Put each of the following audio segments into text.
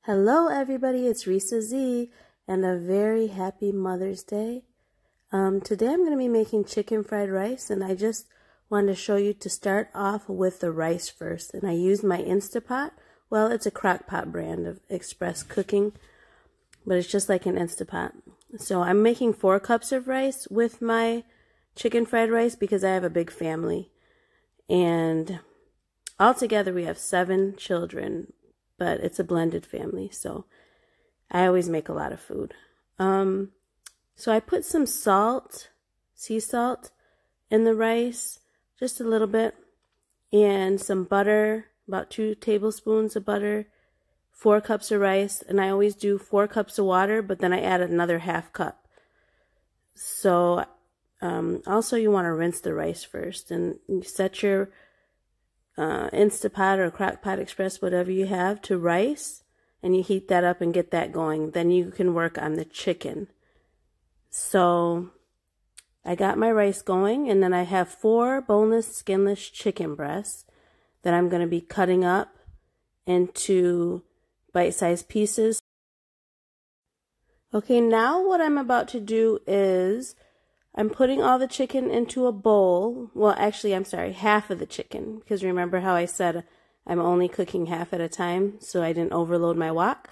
Hello everybody, it's Risa Z and a very happy Mother's Day. Today I'm going to be making chicken fried rice, and I just wanted to show you to start off with the rice first. And I used my Instapot. Well, it's a Crock-Pot brand of express cooking, but it's just like an Instapot. So I'm making 4 cups of rice with my chicken fried rice because I have a big family. And altogether we have 7 children, but it's a blended family, so I always make a lot of food. So I put some salt, sea salt, in the rice, just a little bit, and some butter, about 2 tablespoons of butter, 4 cups of rice, and I always do 4 cups of water, but then I add another ½ cup. So also you want to rinse the rice first, and you set your Instapot or Crock-Pot Express, whatever you have, to rice, and you heat that up and get that going. Then you can work on the chicken. So I got my rice going, and then I have 4 boneless, skinless chicken breasts that I'm going to be cutting up into bite-sized pieces. Okay, now what I'm about to do is I'm putting all the chicken into a bowl. Well, actually, I'm sorry, half of the chicken, because remember how I said I'm only cooking half at a time, so I didn't overload my wok.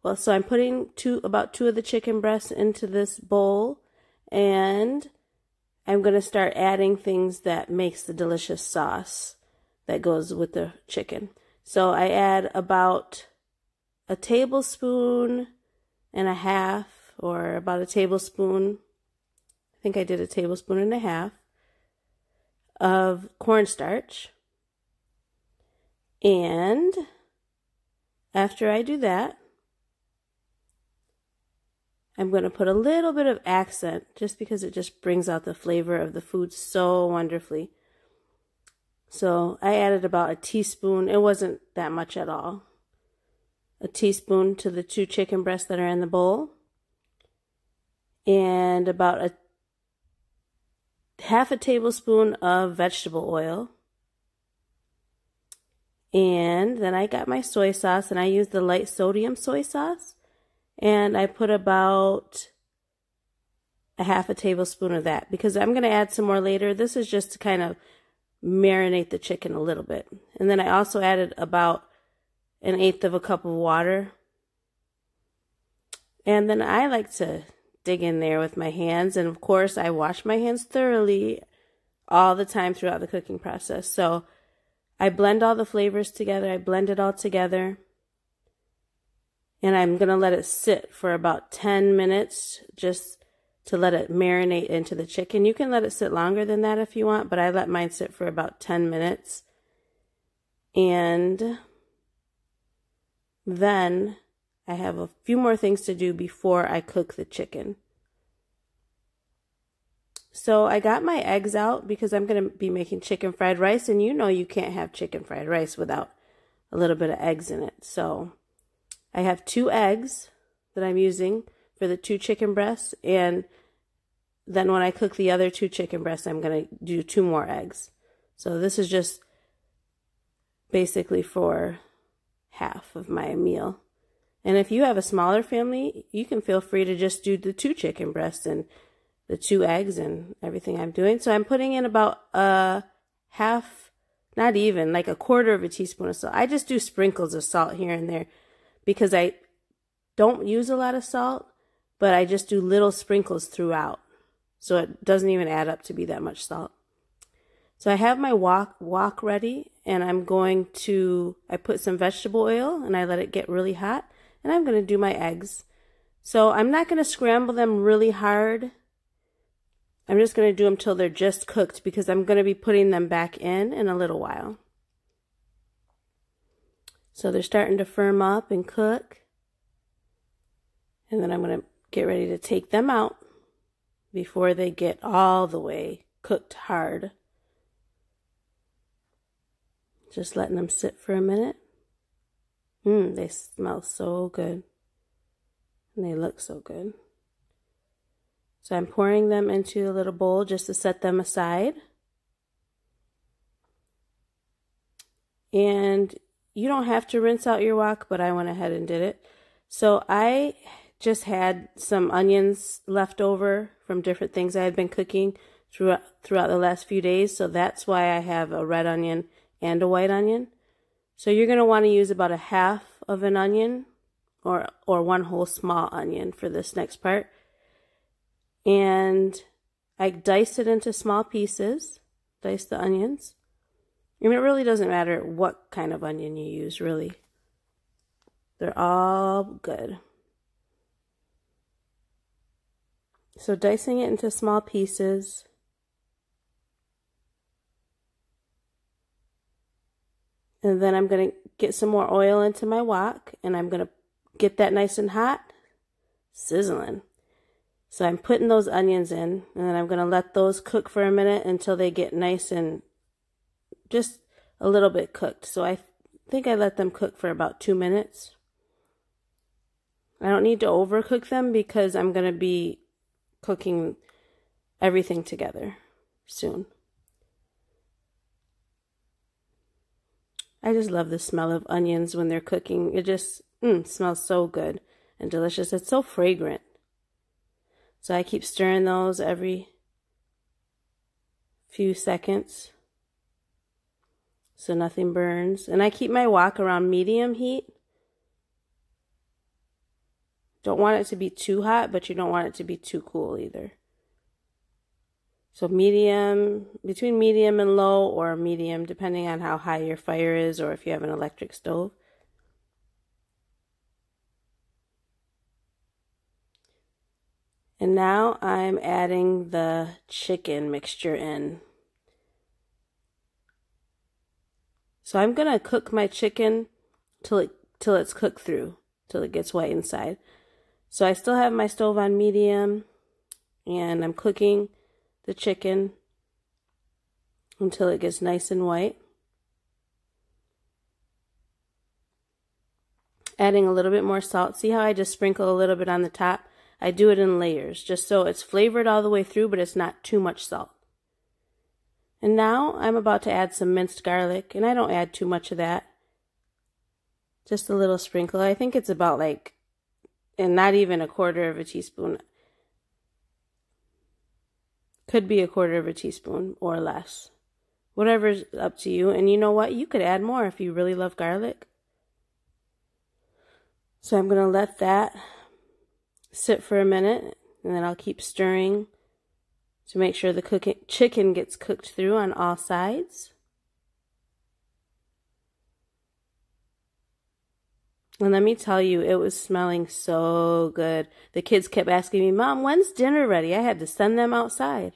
Well, so I'm putting about 2 of the chicken breasts into this bowl, and I'm going to start adding things that makes the delicious sauce that goes with the chicken. So I add about a tablespoon and a half, or about a tablespoon, I think I did a tablespoon and a half of cornstarch. And after I do that, I'm going to put a little bit of accent, just because it just brings out the flavor of the food so wonderfully. So I added about a teaspoon. It wasn't that much at all. A teaspoon to the 2 chicken breasts that are in the bowl. And about a ½ tablespoon of vegetable oil. And then I got my soy sauce, and I used the light sodium soy sauce. And I put about a ½ tablespoon of that, because I'm going to add some more later. This is just to kind of marinate the chicken a little bit. And then I also added about 1/8 cup of water. And then I like to dig in there with my hands, and of course I wash my hands thoroughly all the time throughout the cooking process. So I blend all the flavors together. I blend it all together, and I'm going to let it sit for about 10 minutes just to let it marinate into the chicken. You can let it sit longer than that if you want, but I let mine sit for about 10 minutes. And then I have a few more things to do before I cook the chicken. So I got my eggs out because I'm going to be making chicken fried rice, and you know you can't have chicken fried rice without a little bit of eggs in it. So I have 2 eggs that I'm using for the 2 chicken breasts, and then when I cook the other 2 chicken breasts, I'm going to do 2 more eggs. So this is just basically for half of my meal. And if you have a smaller family, you can feel free to just do the 2 chicken breasts and the 2 eggs and everything I'm doing. So I'm putting in about a half, not even, like a 1/4 teaspoon of salt. I just do sprinkles of salt here and there because I don't use a lot of salt, but I just do little sprinkles throughout. So it doesn't even add up to be that much salt. So I have my wok ready, and I'm going to, I put some vegetable oil and I let it get really hot, and I'm going to do my eggs. So I'm not going to scramble them really hard. I'm just going to do them till they're just cooked, because I'm going to be putting them back in a little while. So they're starting to firm up and cook. And then I'm going to get ready to take them out before they get all the way cooked hard. Just letting them sit for a minute. They smell so good. And they look so good. So I'm pouring them into a little bowl just to set them aside. And you don't have to rinse out your wok, but I went ahead and did it. So I just had some onions left over from different things I had been cooking throughout the last few days. So that's why I have a red onion and a white onion. So you're going to want to use about a half of an onion or one whole small onion for this next part. And I diced it into small pieces, diced the onions. I mean, it really doesn't matter what kind of onion you use, really. They're all good. So dicing it into small pieces. And then I'm going to get some more oil into my wok, and I'm going to get that nice and hot, sizzling. So I'm putting those onions in, and then I'm going to let those cook for a minute until they get nice and just a little bit cooked. So I think I let them cook for about 2 minutes. I don't need to overcook them because I'm going to be cooking everything together soon. I just love the smell of onions when they're cooking. It just smells so good and delicious. It's so fragrant. So I keep stirring those every few seconds so nothing burns. And I keep my wok around medium heat. Don't want it to be too hot, but you don't want it to be too cool either. So medium, between medium and low, or medium, depending on how high your fire is or if you have an electric stove. And now I'm adding the chicken mixture in. So I'm going to cook my chicken till it's cooked through, till it gets white inside. So I still have my stove on medium, and I'm cooking the chicken until it gets nice and white. Adding a little bit more salt. See how I just sprinkle a little bit on the top? I do it in layers, just so it's flavored all the way through, but it's not too much salt. And now I'm about to add some minced garlic, and I don't add too much of that. Just a little sprinkle. I think it's about and not even 1/4 of a teaspoon. Could be 1/4 of a teaspoon or less. Whatever's up to you. And you know what? You could add more if you really love garlic. So I'm going to let that sit for a minute, and then I'll keep stirring to make sure the chicken gets cooked through on all sides. And let me tell you, it was smelling so good. The kids kept asking me, Mom, when's dinner ready? I had to send them outside.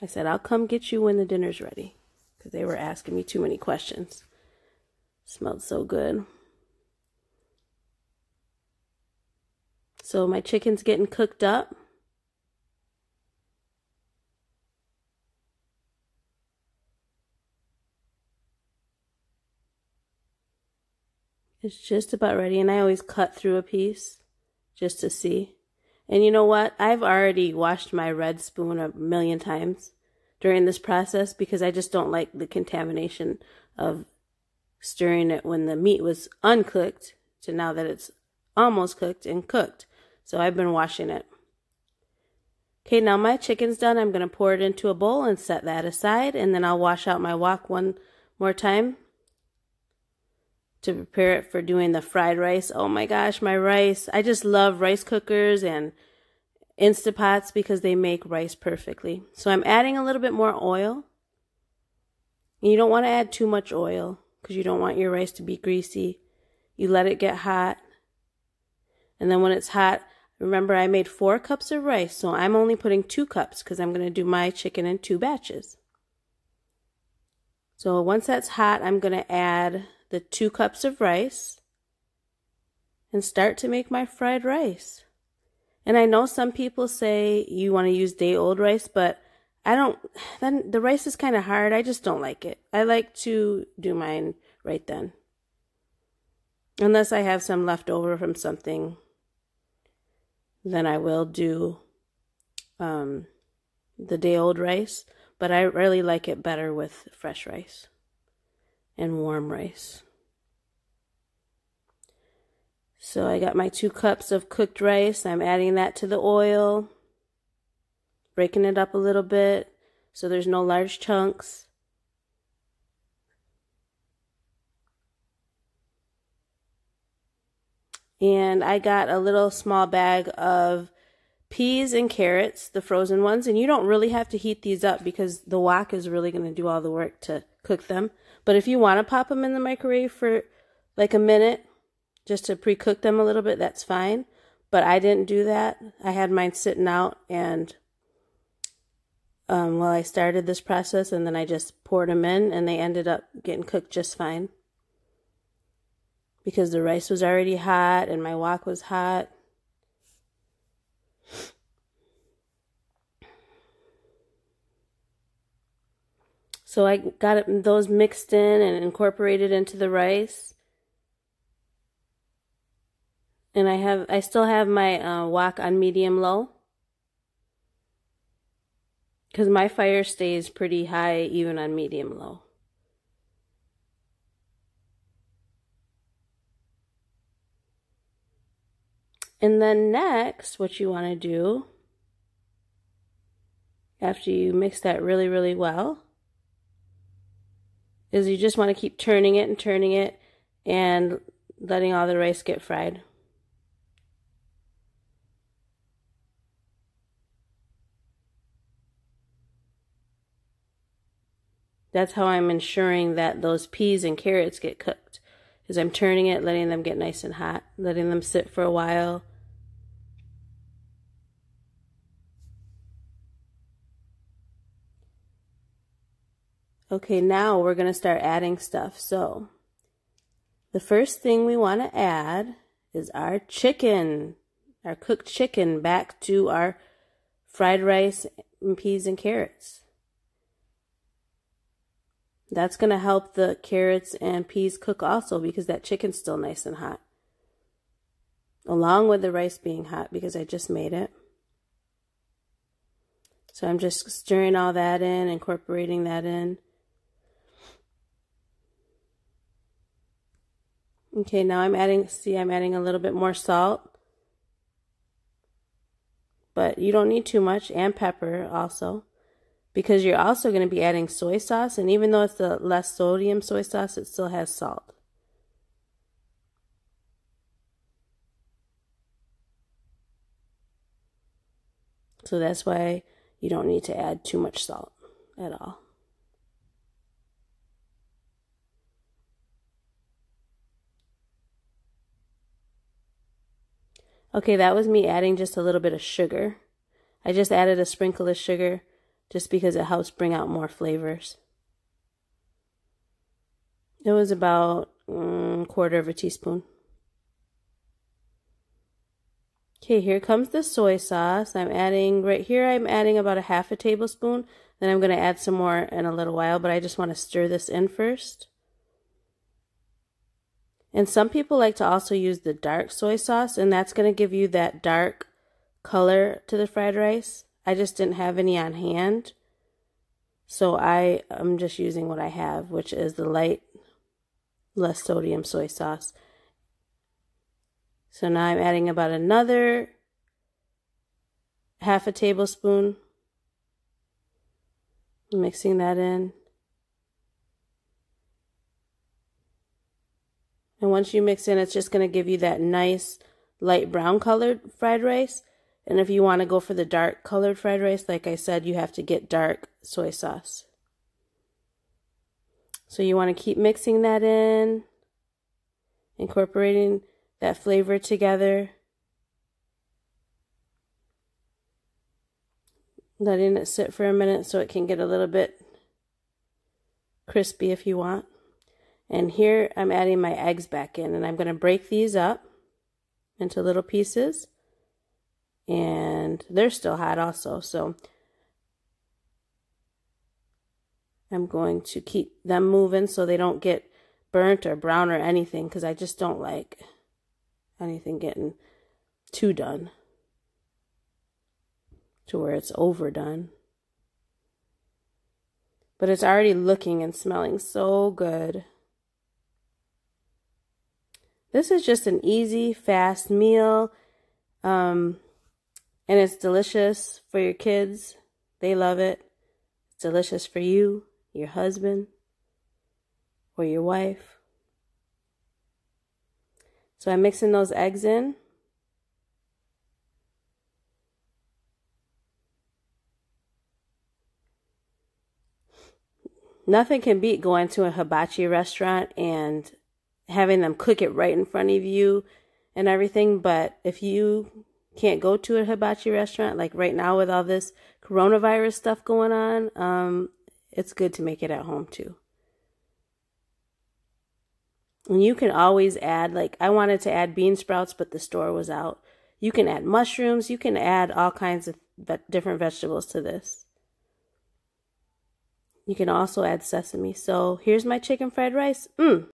I said, I'll come get you when the dinner's ready, because they were asking me too many questions. Smelled so good. So my chicken's getting cooked up. It's just about ready, and I always cut through a piece just to see. And you know what? I've already washed my red spoon 1,000,000 times during this process because I just don't like the contamination of stirring it when the meat was uncooked to now that it's almost cooked and cooked. So I've been washing it. Okay, now my chicken's done. I'm going to pour it into a bowl and set that aside, and then I'll wash out my wok one more time to prepare it for doing the fried rice. Oh my gosh, my rice. I just love rice cookers and Instapots because they make rice perfectly. So I'm adding a little bit more oil. And you don't want to add too much oil because you don't want your rice to be greasy. You let it get hot. And then when it's hot, remember I made 4 cups of rice, so I'm only putting 2 cups because I'm going to do my chicken in 2 batches. So once that's hot, I'm going to add the 2 cups of rice and start to make my fried rice. And I know some people say you want to use day-old rice, but I don't, then the rice is kind of hard. I just don't like it. I like to do mine right then. Unless I have some left over from something, then I will do the day-old rice. But I really like it better with fresh rice and warm rice. So I got my 2 cups of cooked rice. I'm adding that to the oil, breaking it up a little bit so there's no large chunks. And I got a little small bag of peas and carrots, the frozen ones, and you don't really have to heat these up because the wok is really going to do all the work to cook them. But if you want to pop them in the microwave for like a minute, just to pre-cook them a little bit, that's fine. But I didn't do that. I had mine sitting out, and I started this process, and then I just poured them in, and they ended up getting cooked just fine. Because the rice was already hot, and my wok was hot. So I got those mixed in and incorporated into the rice. And I still have my wok on medium-low, because my fire stays pretty high even on medium-low. And then next, what you want to do, after you mix that really, really well, is you just want to keep turning it and letting all the rice get fried. That's how I'm ensuring that those peas and carrots get cooked, is I'm turning it, letting them get nice and hot, letting them sit for a while. Okay, now we're going to start adding stuff. So the first thing we want to add is our chicken, our cooked chicken, back to our fried rice and peas and carrots. That's going to help the carrots and peas cook also, because that chicken's still nice and hot, along with the rice being hot because I just made it. So I'm just stirring all that in, incorporating that in. Okay, now I'm adding a little bit more salt, but you don't need too much, and pepper also, because you're also going to be adding soy sauce, and even though it's the less sodium soy sauce, it still has salt. So that's why you don't need to add too much salt at all. Okay, that was me adding just a little bit of sugar. I just added a sprinkle of sugar just because it helps bring out more flavors. It was about a quarter of a teaspoon. Okay, here comes the soy sauce. I'm adding about a half a tablespoon. Then I'm going to add some more in a little while, but I just want to stir this in first. And some people like to also use the dark soy sauce, and that's going to give you that dark color to the fried rice. I just didn't have any on hand, so I'm just using what I have, which is the light, less sodium soy sauce. So now I'm adding about another half a tablespoon, mixing that in. And once you mix in, it's just going to give you that nice light brown colored fried rice. And if you want to go for the dark colored fried rice, like I said, you have to get dark soy sauce. So you want to keep mixing that in, incorporating that flavor together, letting it sit for a minute so it can get a little bit crispy if you want. And here I'm adding my eggs back in, and I'm going to break these up into little pieces, and they're still hot also, so I'm going to keep them moving so they don't get burnt or brown or anything, because I just don't like anything getting too done to where it's overdone. But it's already looking and smelling so good. This is just an easy, fast meal. And it's delicious for your kids. They love it. It's delicious for you, your husband, or your wife. So I'm mixing those eggs in. Nothing can beat going to a hibachi restaurant and having them cook it right in front of you and everything. But if you can't go to a hibachi restaurant, like right now with all this coronavirus stuff going on, it's good to make it at home too. And you can always add, like I wanted to add bean sprouts, but the store was out. You can add mushrooms. You can add all kinds of different vegetables to this. You can also add sesame. So here's my chicken fried rice.